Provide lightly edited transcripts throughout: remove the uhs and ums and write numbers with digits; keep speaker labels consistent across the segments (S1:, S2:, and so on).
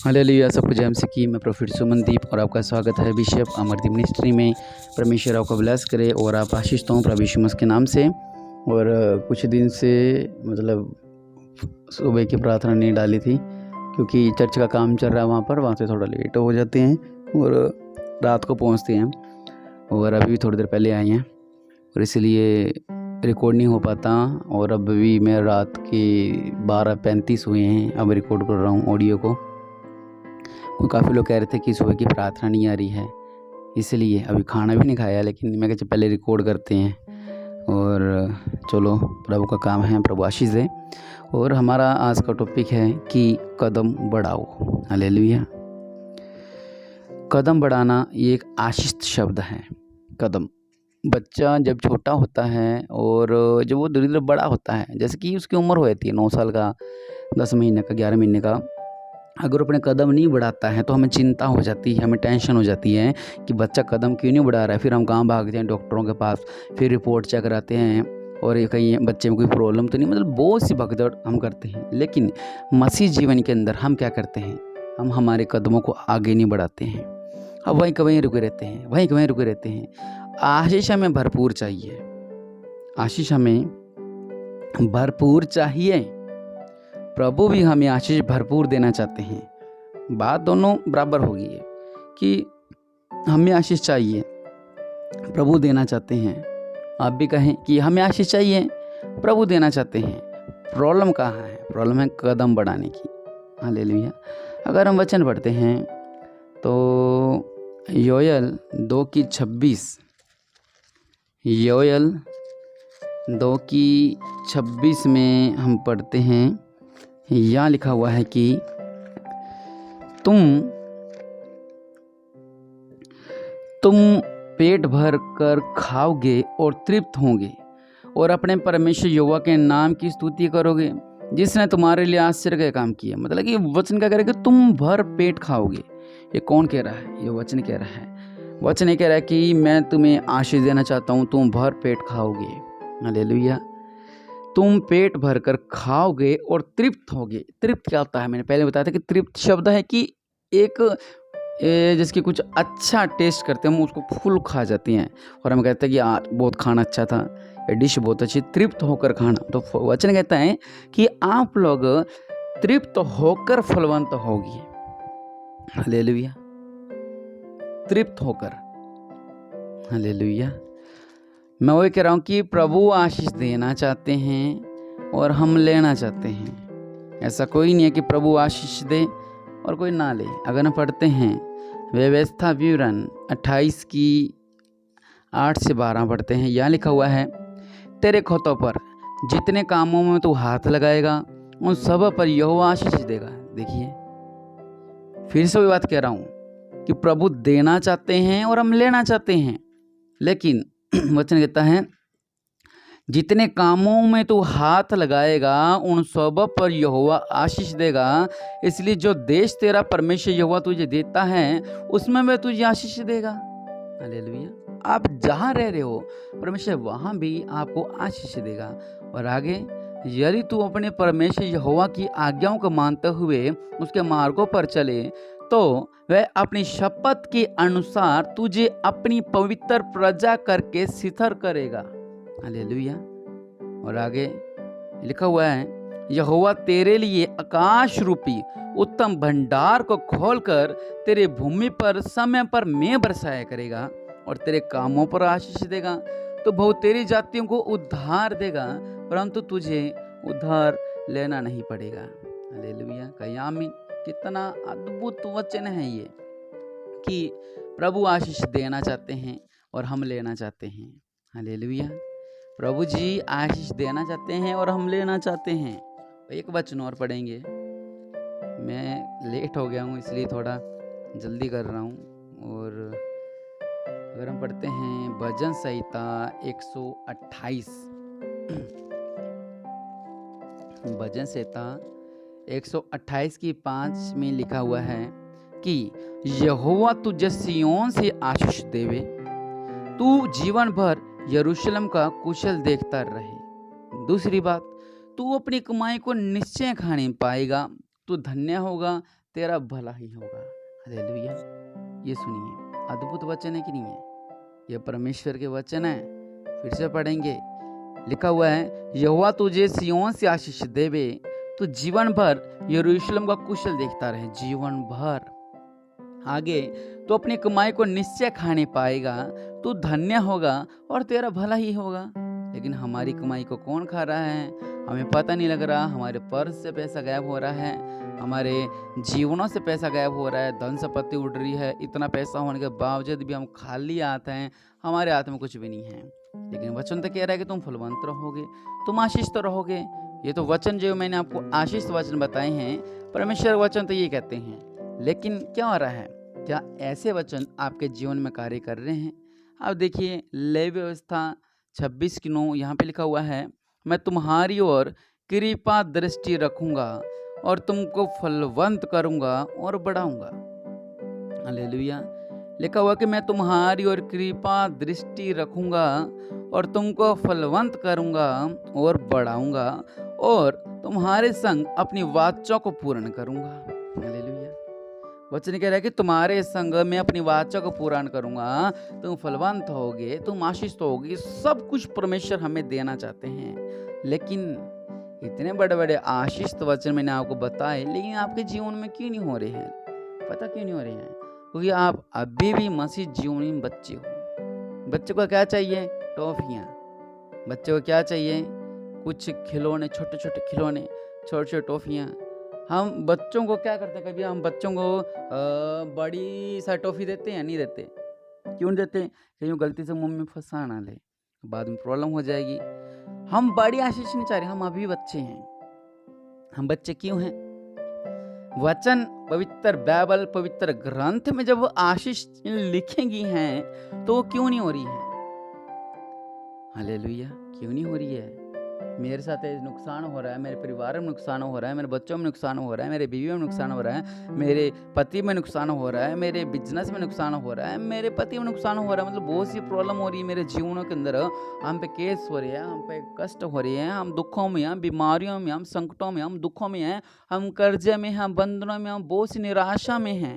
S1: Hallelujah. सबको जय मसीह की। मैं प्रोफेट सुमनदीप और आपका स्वागत है बिशप अमरदीप मिनिस्ट्री में। परमेश्वर आपको ब्लेस करे और आप आशीष पाऊँ प्रभु यीशु मसीह के नाम से। और कुछ दिन से सुबह की प्रार्थना नहीं डाली थी क्योंकि चर्च का काम चल रहा है वहाँ से थोड़ा लेट हो जाते हैं और रात को पहुँचते हैं। और अभी भी थोड़ी देर पहले आए हैं और इसलिए रिकॉर्ड नहीं हो पाता। और अब भी मैं रात के 12:35 हुए हैं, अब रिकॉर्ड कर रहा हूँ ऑडियो को। काफ़ी लोग कह रहे थे कि सुबह की प्रार्थना नहीं आ रही है, इसलिए अभी खाना भी नहीं खाया, लेकिन मैं कहा पहले रिकॉर्ड करते हैं। और चलो, प्रभु का काम है, प्रभु आशीष दे। और हमारा आज का टॉपिक है कि कदम बढ़ाओ। हालेलुया। कदम बढ़ाना ये एक आशीष शब्द है। कदम, बच्चा जब छोटा होता है और जब वो धीरे धीरे बड़ा होता है, जैसे कि उसकी उम्र हो जाती है 9 साल का, 10 महीने का, 11 महीने का, अगर अपने कदम नहीं बढ़ाता है तो हमें चिंता हो जाती है, हमें टेंशन हो जाती है कि बच्चा कदम क्यों नहीं बढ़ा रहा है। फिर हम कहाँ भागते हैं डॉक्टरों के पास, फिर रिपोर्ट चेक कराते हैं और ये कहीं बच्चे में कोई प्रॉब्लम तो नहीं, मतलब बहुत सी भगदड़ हम करते हैं। लेकिन मसीह जीवन के अंदर हम क्या करते हैं, हम हमारे कदमों को आगे नहीं बढ़ाते हैं, हम वहीं कहीं रुके रहते हैं, वहीं कहीं रुके रहते हैं। आशीष हमें भरपूर चाहिए, आशीष हमें भरपूर चाहिए। प्रभु भी हमें आशीष भरपूर देना चाहते हैं। बात दोनों बराबर होगी है कि हमें आशीष चाहिए, प्रभु देना चाहते हैं। आप भी कहें कि हमें आशीष चाहिए, प्रभु देना चाहते हैं। प्रॉब्लम कहाँ है? प्रॉब्लम है कदम बढ़ाने की। हालेलुया। अगर हम वचन पढ़ते हैं तो योएल 2:26, योएल 2:26 में हम पढ़ते हैं, यहाँ लिखा हुआ है कि तुम पेट भर कर खाओगे और तृप्त होंगे और अपने परमेश्वर यहोवा के नाम की स्तुति करोगे जिसने तुम्हारे लिए आश्चर्य का काम किया। मतलब कि वचन क्या कह रहा है कि तुम भर पेट खाओगे। ये कौन कह रहा है? ये वचन कह रहा है। वचन ये कह रहा है कि मैं तुम्हें आशीष देना चाहता हूँ, तुम भर पेट खाओगे। हालेलुया। तुम पेट भर कर खाओगे और तृप्त होगे। तृप्त क्या होता है? मैंने पहले बताया था कि तृप्त शब्द है कि एक जिसकी कुछ अच्छा टेस्ट करते हैं, हम उसको फुल खा जाती हैं और हम कहते हैं कि यार बहुत खाना अच्छा था, ये डिश बहुत अच्छी। तृप्त होकर खाना, तो वचन कहता है कि आप लोग तृप्त होकर फलवंत होगी। हालेलुया। तृप्त होकर। हालेलुया। मैं वही कह रहा हूँ कि प्रभु आशीष देना चाहते हैं और हम लेना चाहते हैं। ऐसा कोई नहीं है कि प्रभु आशीष दे और कोई ना ले। अगर हम पढ़ते हैं व्यवस्था विवरण 28 की 8 से 12 पढ़ते हैं, यहाँ लिखा हुआ है, तेरे खोतों पर जितने कामों में तू हाथ लगाएगा उन सब पर यहोवा आशीष देगा। देखिए, फिर से वही बात कह रहा हूँ कि प्रभु देना चाहते हैं और हम लेना चाहते हैं। लेकिन वचन कहता है जितने कामों में तू हाथ लगाएगा उन सब पर यहोवा आशीष देगा। इसलिए जो देश तेरा परमेश्वर यहोवा तुझे देता है उसमें वह तुझे आशीष देगा। हालेलुया। आप जहाँ रह रहे हो परमेश्वर वहाँ भी आपको आशीष देगा। और आगे, यदि तू अपने परमेश्वर यहोवा की आज्ञाओं को मानते हुए उसके मार्गों पर चले तो वह अपनी शपथ के अनुसार तुझे अपनी पवित्र प्रजा करके स्थिर करेगा। हालेलुया। और आगे लिखा हुआ है, यहोवा तेरे लिए आकाश रूपी उत्तम भंडार को खोलकर तेरे भूमि पर समय पर मेघ बरसाया करेगा और तेरे कामों पर आशीष देगा। तो बहुत तेरी जातियों को उद्धार देगा, परंतु तुझे उद्धार लेना नहीं पड़ेगा। हालेलुया। कहीं आमीन। कितना अद्भुत वचन है ये कि प्रभु आशीष देना चाहते हैं और हम लेना चाहते हैं। हालेलुया। प्रभु जी आशीष देना चाहते हैं और हम लेना चाहते हैं। एक वचन और पढ़ेंगे, मैं लेट हो गया हूँ इसलिए थोड़ा जल्दी कर रहा हूँ। और अगर हम पढ़ते हैं भजन संहिता 128, भजन संहिता 128 की 5 में लिखा हुआ है कि यहोवा तुझे सिय्योन से आशीष देवे, तू जीवन भर यरूशलेम का कुशल देखता रहे। दूसरी बात, तू अपनी कमाई को निश्चय खाने पाएगा, तू धन्य होगा, तेरा भला ही होगा। हालेलुया। ये सुनिए, अद्भुत वचन है कि नहीं है? ये परमेश्वर के वचन है। फिर से पढ़ेंगे, लिखा हुआ है, यहोवा तुझे सिय्योन से आशीष देवे, तू जीवन भर यरूशलेम का कुशल देखता रहे। जीवन भर आगे तो अपनी कमाई को निश्चय खाने पाएगा, तू धन्य होगा और तेरा भला ही होगा। लेकिन हमारी कमाई को कौन खा रहा है? हमें पता नहीं लग रहा। हमारे पर्स से पैसा गायब हो रहा है, हमारे जीवनों से पैसा गायब हो रहा है, धन संपत्ति उड़ रही है। इतना पैसा होने के बावजूद भी हम खाली आते हैं, हमारे हाथ में कुछ भी नहीं है। लेकिन वचन तो कह रहा है कि तुम फलवंत रहोगे, तुम आशीष तो रहोगे। ये तो वचन जो मैंने आपको आशीष वचन बताए हैं, परमेश्वर वचन तो ये कहते हैं। लेकिन क्या हो रहा है? क्या ऐसे वचन आपके जीवन में कार्य कर रहे हैं? अब देखिए, लेवी व्यवस्था 26:9 यहाँ पे लिखा हुआ है, मैं तुम्हारी ओर कृपा दृष्टि रखूंगा और तुमको फलवंत करूंगा और बढ़ाऊंगा। हालेलुया। लिखा हुआ कि मैं तुम्हारी ओर कृपा दृष्टि रखूंगा और तुमको फलवंत करूंगा और बढ़ाऊंगा और तुम्हारे संग अपनी वाचा को पूर्ण करूंगा। हालेलुया। वचन कह रहा है कि तुम्हारे संग में अपनी वाचा को पूर्ण करूंगा, तुम फलवंत होगे, तुम आशीष होगी। सब कुछ परमेश्वर हमें देना चाहते हैं। लेकिन इतने बड़े बड़े आशीष वचन मैंने आपको बताए, लेकिन आपके जीवन में क्यों नहीं हो रहे हैं? पता क्यों नहीं हो रहे हैं? क्योंकि आप अभी भी मसीह जीवनी बच्चे हो। बच्चे को क्या चाहिए? टॉफियाँ। बच्चे को क्या चाहिए? कुछ खिलौने, छोटे छोटे खिलौने, छोटे छोटे टॉफियाँ। हम बच्चों को क्या करते हैं? कभी हम बच्चों को बड़ी सा टॉफी देते हैं? नहीं देते। क्यों देते? कहीं गलती से मुंह में फंसा ना ले, बाद में प्रॉब्लम हो जाएगी। हम बड़ी आशीष नहीं चाह रहे, हम अभी बच्चे हैं। हम बच्चे क्यों हैं? वचन, पवित्र बाइबल, पवित्र ग्रंथ में जब आशीष लिखेंगी हैं तो क्यों नहीं हो रही है? हालेलुया। क्यों नहीं हो रही है? मेरे साथ नुकसान हो रहा है, मेरे परिवार में नुकसान हो रहा है, मेरे बच्चों में नुकसान हो रहा है, मेरे बीवी में नुकसान हो रहा है, मेरे पति में नुकसान हो रहा है, मेरे बिजनेस में नुकसान हो रहा है, मेरे पति में नुकसान हो रहा है। मतलब बहुत सी प्रॉब्लम हो रही है मेरे जीवनों के अंदर। हम पे केस हो रहे हैं, हम पे कष्ट हो रहे हैं, हम दुखों में, हम बीमारियों में, हम संकटों में, हम दुखों में हैं, हम कर्जे में, हम बंधनों में, हम बहुत सी निराशा में हैं।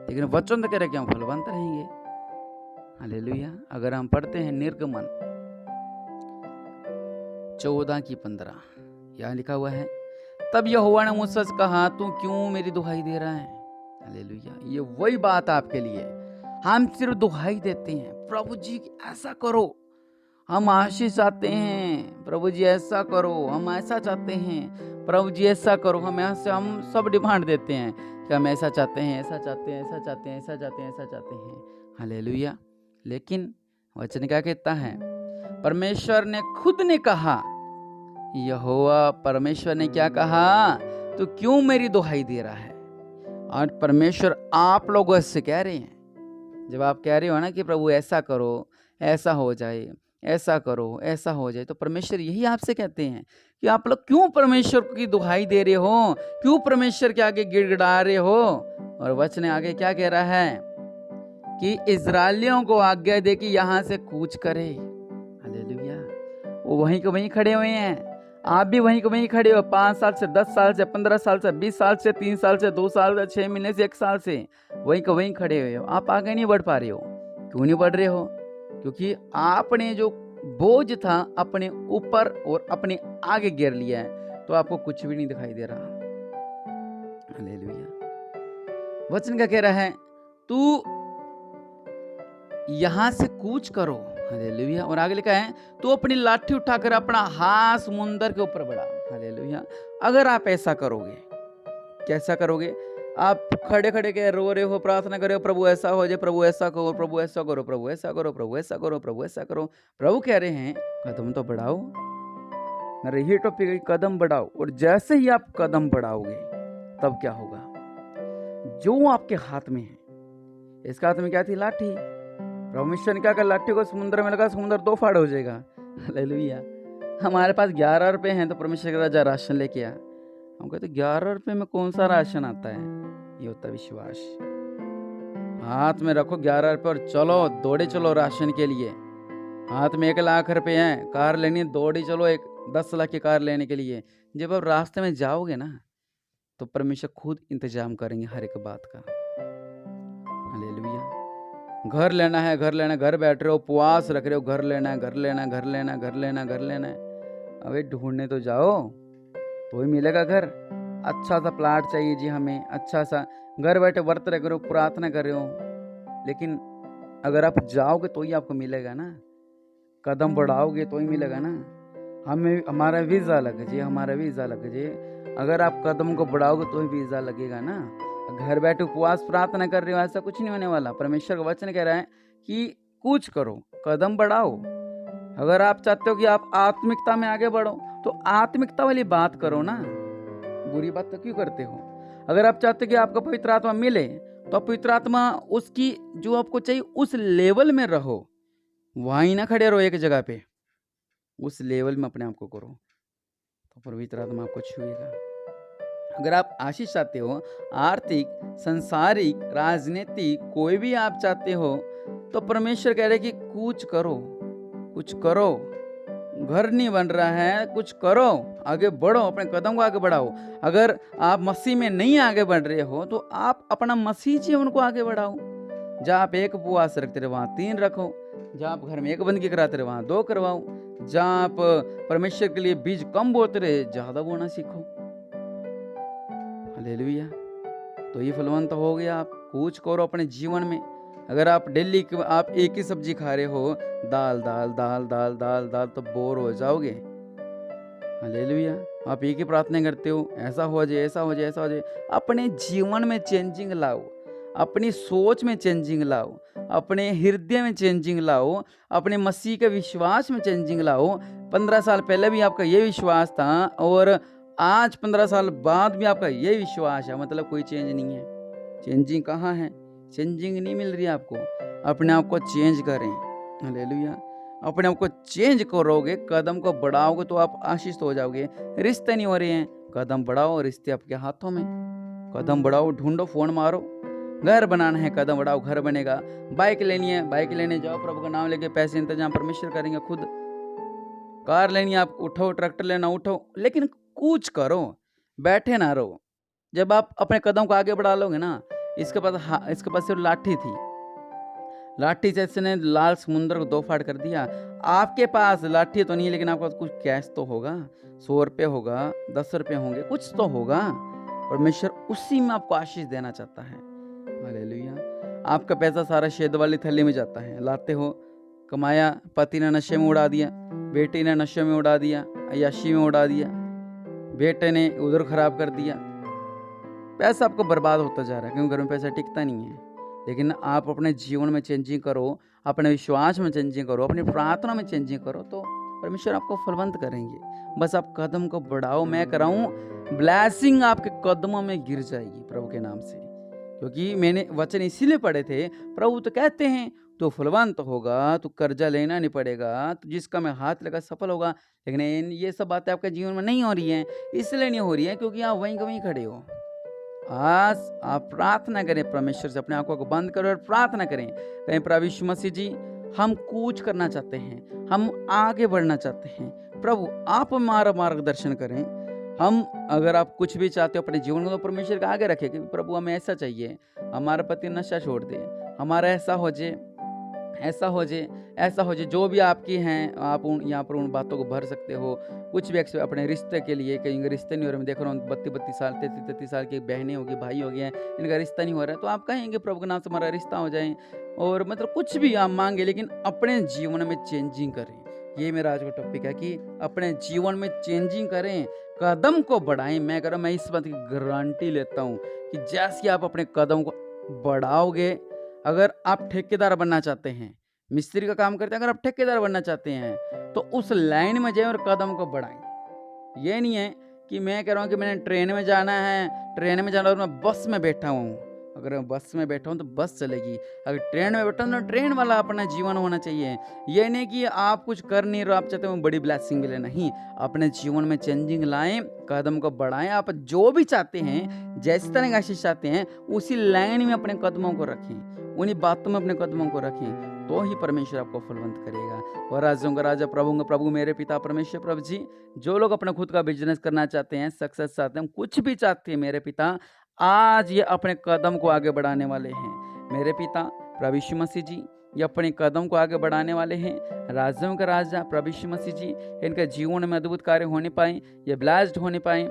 S1: लेकिन वचन तो कह रहे कि हम फलवंत रहेंगे। हालेलुया। अगर हम पढ़ते हैं निर्गमन 14:15, यहाँ लिखा हुआ है, तब यहोवा ने मुझसे कहा, तू क्यों मेरी दुहाई दे रहा है? हालेलुया। ये वही बात आपके लिए। हम सिर्फ दुहाई देते हैं, प्रभु जी ऐसा करो, हम आशीष चाहते हैं, प्रभु जी ऐसा करो, हम ऐसा चाहते हैं, प्रभु जी ऐसा करो। हम सब डिमांड देते हैं कि हम ऐसा चाहते हैं, ऐसा चाहते हैं, ऐसा चाहते हैं, ऐसा चाहते हैं, ऐसा चाहते हैं। हालेलुया। लेकिन वचन क्या कहता है? परमेश्वर ने खुद ने कहा, यहोवा परमेश्वर ने क्या कहा? तो क्यों मेरी दुहाई दे रहा है? और परमेश्वर आप लोगों से कह रहे हैं, जब आप कह रहे हो ना कि प्रभु ऐसा करो, ऐसा हो जाए, ऐसा करो, ऐसा हो जाए, तो परमेश्वर यही आपसे कहते हैं कि आप लोग क्यों परमेश्वर की दुहाई दे रहे हो? क्यों परमेश्वर के आगे गिड़गिड़ा रहे हो? और वचन आगे क्या कह रहा है? कि इजरायलियों को आज्ञा दे कि यहाँ से कूच करे। हालेलुया। वो वहीं के वहीं खड़े हुए हैं, आप भी वहीं के वहीं खड़े हो। 5 साल से, 10 साल से, 15 साल से, 20 साल से, 3 साल से, 2 साल से, 6 महीने से, 1 साल से वहीं के वहीं खड़े हुए हो। आप आगे नहीं बढ़ पा रहे हो। क्यों नहीं बढ़ रहे हो? क्योंकि आपने जो बोझ था अपने ऊपर और अपने आगे गिर लिया है, तो आपको कुछ भी नहीं दिखाई दे रहा। हालेलुया। वचन क्या कह रहा है? तू यहां से कूच करो। हालेलुया। और आगे लिखा है, तू अपनी लाठी उठाकर अपना हाथ समुंदर के ऊपर बढ़ा। हालेलुया। अगर आप ऐसा करोगे, कैसा करोगे? आप खड़े खड़े के रो रहे हो, प्रार्थना कर रहे हो, प्रभु ऐसा हो जाए, प्रभु ऐसा करो, प्रभु ऐसा करो, प्रभु ऐसा करो, प्रभु ऐसा करो, प्रभु ऐसा करो। प्रभु कह रहे हैं, कदम तो बढ़ाओ, मेरे ही टॉपिक, कदम बढ़ाओ। और जैसे ही आप कदम बढ़ाओगे, तब क्या होगा? जो आपके हाथ में है, इसका हाथ में क्या थी? लाठी। परमेश्वर ने क्या कर? लाठी को समुद्र में लगा, समुद्र 2 फाड़ हो जाएगा। हालेलुया। हमारे पास 11 रुपए हैं, तो परमेश्वर का राजा राशन लेके आ। हम कहते 11 रुपए में कौन सा राशन आता है? ये होता विश्वास। हाथ में रखो 11 रुपए और चलो, दौड़े चलो राशन के लिए। हाथ में 1 लाख रुपए हैं, कार लेनी है, दौड़े चलो 10 लाख की कार लेने के लिए। जब आप रास्ते में जाओगे ना, तो परमेश्वर खुद इंतजाम करेंगे हर एक बात का। हालेलुया। घर लेना है, घर लेना है, घर बैठ रहे हो, उपवास रख रहे हो, घर लेना है, घर लेना है, घर लेना है, घर लेना है, घर लेना है। अबे ढूंढने तो जाओ, तो ही मिलेगा घर। अच्छा सा प्लाट चाहिए जी हमें, अच्छा सा। घर बैठे व्रत रख रहे हो, प्रार्थना कर रहे हो, लेकिन अगर आप जाओगे तो ही आपको मिलेगा ना, कदम बढ़ाओगे तो ही मिलेगा ना। हमें हमारा वीज़ा लगे जी, हमारा वीज़ा लगे जी। अगर आप कदम को बढ़ाओगे तो ही वीज़ा लगेगा ना। घर बैठे उपवास प्रार्थना कर रहे हो, ऐसा कुछ नहीं होने वाला। परमेश्वर का वचन कह रहा है कि कुछ करो, कदम बढ़ाओ। अगर आप चाहते हो कि आप आत्मिकता में आगे बढ़ो, तो आत्मिकता वाली बात करो ना, बुरी बात तो क्यों करते हो। अगर आप चाहते हो कि आपको पवित्र आत्मा मिले, तो पवित्र आत्मा उसकी जो आपको चाहिए उस लेवल में रहो, वहीं ना खड़े रहो एक जगह पे, उस लेवल में अपने आप को करो, तो पवित्र आत्मा आपको छुएगा। अगर आप आशीष चाहते हो, आर्थिक, संसारिक, राजनीतिक, कोई भी आप चाहते हो, तो परमेश्वर कह रहे कि कुछ करो, कुछ करो। घर नहीं बन रहा है, कुछ करो, आगे बढ़ो, अपने कदम को आगे बढ़ाओ। अगर आप मसीह में नहीं आगे बढ़ रहे हो, तो आप अपना मसीह जीवन को आगे बढ़ाओ। जहाँ आप एक उपवास रखते रहे वहाँ 3 रखो, जहाँ आप घर में एक बंदगी कराते रहे वहाँ 2 करवाओ, जहाँ आप परमेश्वर के लिए बीज कम बोते रहे ज़्यादा बोना सीखो। हालेलुया। तो ये फलवंत हो गया। आप कुछ करो अपने जीवन में। अगर आप डेली आप एक ही सब्जी खा रहे हो, दाल दाल दाल दाल दाल दाल, तो बोर हो जाओगे। हालेलुया। आप एक ही प्रार्थना करते हो, ऐसा हो जाए, ऐसा हो जाए, ऐसा हो जाए। अपने जीवन में चेंजिंग लाओ, अपनी सोच में चेंजिंग लाओ, अपने हृदय में चेंजिंग लाओ, अपने मसीह के विश्वास में चेंजिंग लाओ। 15 साल पहले भी आपका ये विश्वास था और आज 15 साल बाद भी आपका ये विश्वास है, मतलब कोई चेंज नहीं है। चेंजिंग कहाँ है? चेंजिंग नहीं मिल रही आपको। अपने आप को चेंज करें। हालेलुया। अपने आप को चेंज करोगे, कदम को बढ़ाओगे, तो आप आशीष हो जाओगे। रिश्ते नहीं हो रहे हैं, कदम बढ़ाओ, रिश्ते आपके हाथों में। कदम बढ़ाओ, ढूंढो, फोन मारो। घर बनाना है, कदम बढ़ाओ, घर बनेगा। बाइक लेनी है, बाइक लेने जाओ, प्रभु का नाम लेके, पैसे इंतजाम परमेश्वर करेंगे खुद। कार लेनी है, आप उठो, ट्रैक्टर लेना उठो, लेकिन कुछ करो, बैठे ना रहो। जब आप अपने कदम को आगे बढ़ा लोगे ना, इसके पास सिर्फ लाठी थी, लाठी से इसने लाल समुद्र को 2 फाड़ कर दिया। आपके पास लाठी तो नहीं, लेकिन आपके पास कुछ कैश तो होगा, 100 रुपये होगा, 10 रुपये होंगे, कुछ तो होगा। परमेश्वर उसी में आपको आशीष देना चाहता है। हालेलुया। आपका पैसा सारा शेद वाली थैली में जाता है, लाते हो, कमाया, पति ने नशे में उड़ा दिया, बेटी ने नशे में उड़ा दिया, अय्याशी में उड़ा दिया, बेटे ने उधर खराब कर दिया, पैसा आपको बर्बाद होता जा रहा है, क्योंकि घर में पैसा टिकता नहीं है। लेकिन आप अपने जीवन में चेंजिंग करो, अपने विश्वास में चेंजिंग करो, अपनी प्रार्थना में चेंजिंग करो, तो परमेश्वर आपको फलवंत करेंगे। बस आप कदम को बढ़ाओ, मैं कराऊँ, ब्लेसिंग आपके कदमों में गिर जाएगी प्रभु के नाम से। क्योंकि मैंने वचन इसीलिए पढ़े थे, प्रभु तो कहते हैं तो फलवंत होगा, तो कर्जा लेना नहीं पड़ेगा, तो जिसका मैं हाथ लगा सफल होगा। लेकिन ये सब बातें आपके जीवन में नहीं हो रही हैं, इसलिए नहीं हो रही है क्योंकि आप वहीं का वहीं खड़े हो। आज आप प्रार्थना करें परमेश्वर से, अपने आंखों को बंद करें और प्रार्थना करें। कहीं प्रभु यीशु मसीह जी, हम कुछ करना चाहते हैं, हम आगे बढ़ना चाहते हैं, प्रभु आप हमारा मार्गदर्शन करें। हम अगर आप कुछ भी चाहते हो अपने जीवन को, तो परमेश्वर के आगे रखें कि प्रभु हमें ऐसा चाहिए, हमारा पति नशा छोड़ दे, हमारा ऐसा हो जाए, ऐसा हो जाए, ऐसा हो जाए। जो भी आपकी हैं, आप यहाँ पर उन बातों को भर सकते हो। कुछ भी अपने रिश्ते के लिए, कहीं रिश्ते नहीं हो रहे, मैं देख रहा हूँ 32 साल 33 साल की बहनें होगी, भाई हो गए, इनका रिश्ता नहीं हो रहा है, तो आप कहेंगे प्रभु के नाम से हमारा रिश्ता हो जाए, और मतलब कुछ भी आप मांगे, लेकिन अपने जीवन में चेंजिंग करें। ये मेरा आज का टॉपिक है कि अपने जीवन में चेंजिंग करें, कदम को बढ़ाएं। मैं इस बात की गारंटी लेता हूँ कि जैसे आप अपने कदम को बढ़ाओगे, अगर आप ठेकेदार बनना चाहते हैं, मिस्त्री का काम करते हैं, अगर आप ठेकेदार बनना चाहते हैं, तो उस लाइन में जाएं और कदम को बढ़ाएं। ये नहीं है कि मैं कह रहा हूँ कि मैंने ट्रेन में जाना है, ट्रेन में जाना और मैं बस में बैठा हूँ। अगर मैं बस में बैठा हूँ तो बस चलेगी, अगर ट्रेन में बैठा हूँ तो ट्रेन वाला अपना जीवन होना चाहिए। ये नहीं कि आप कुछ कर नहीं रहे, आप चाहते हो बड़ी ब्लेसिंग मिले, नहीं। अपने जीवन में चेंजिंग लाएं, कदम को बढ़ाएं। आप जो भी चाहते हैं, जैसी तरह का आशीष चाहते हैं, उसी लाइन में अपने कदमों को रखें, उन्हीं बातों में अपने कदमों को रखें। तो ही परमेश्वर आपको फलवंत करेगा। और राजाओं का राजा, प्रभुओं का प्रभु, मेरे पिता परमेश्वर प्रभु जी, जो लोग अपना खुद का बिजनेस करना चाहते हैं, सक्सेस चाहते हैं, कुछ भी चाहते हैं मेरे पिता, आज ये अपने कदम को आगे बढ़ाने वाले हैं। मेरे पिता प्रभु यीशु मसीह जी, ये अपने कदम को आगे बढ़ाने वाले हैं। राजाओं का राजा प्रभु यीशु मसीह जी, इनके जीवन में अद्भुत कार्य होने पाए, ये ब्लेस्ड होने पाए,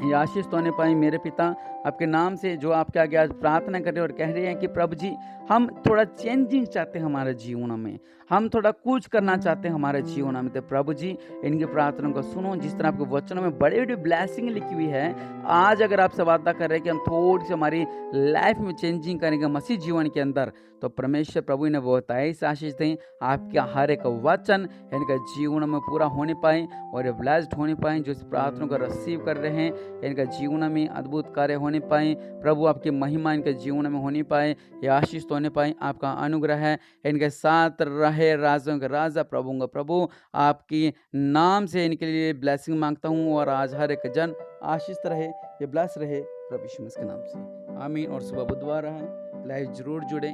S1: ये आशीष तो होने पाए। मेरे पिता आपके नाम से जो आपके आगे आज प्रार्थना कर रहे हैं और कह रहे हैं कि प्रभु जी, हम थोड़ा चेंजिंग चाहते हैं हमारे जीवन में, हम थोड़ा कुछ करना चाहते हैं हमारे जीवन में, तो प्रभु जी इनकी प्रार्थना को सुनो। जिस तरह आपके वचनों में बड़ी बड़ी ब्लेसिंग लिखी हुई है, आज अगर आपसे वादा कर रहे हैं कि हम थोड़ी सी हमारी लाइफ में चेंजिंग करेंगे मसीह जीवन के अंदर, तो परमेश्वर प्रभु ने बहुत ऐसी आशीष दें, आपके हर एक वचन इनके जीवन में पूरा होने पाए और ये ब्लेस्ड होने पाए। जो इस प्रार्थना को रिसीव कर रहे हैं, इनके जीवन में अद्भुत कार्य होने पाए। प्रभु आपकी महिमा इनके जीवन में होने पाए, ये आशीष तो होने पाए। आपका अनुग्रह है इनके साथ रहे। राजाओं के राजा, प्रभुओं का प्रभु, आपकी नाम से इनके लिए ब्लेसिंग मांगता हूँ। और आज हर एक जन आशीष रहे, ये ब्लेस रहे प्रभु यीशु मसीह के नाम से, आमीन। और सुबह बुधवार है, लाइव जरूर जुड़े।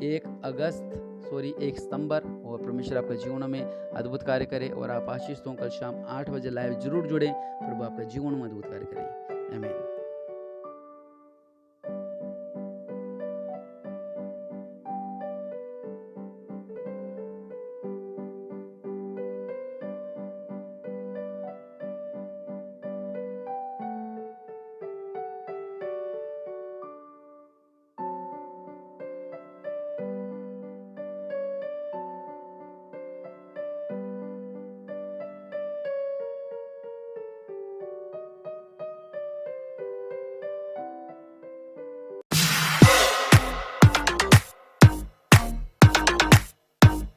S1: 1 सितंबर, और परमेश्वर आपके जीवन में अद्भुत कार्य करे। और आप आशीष तो कल शाम 8 बजे लाइव जरूर जुड़े। प्रभु आपका जीवन में अद्भुत कार्य करे, आमीन।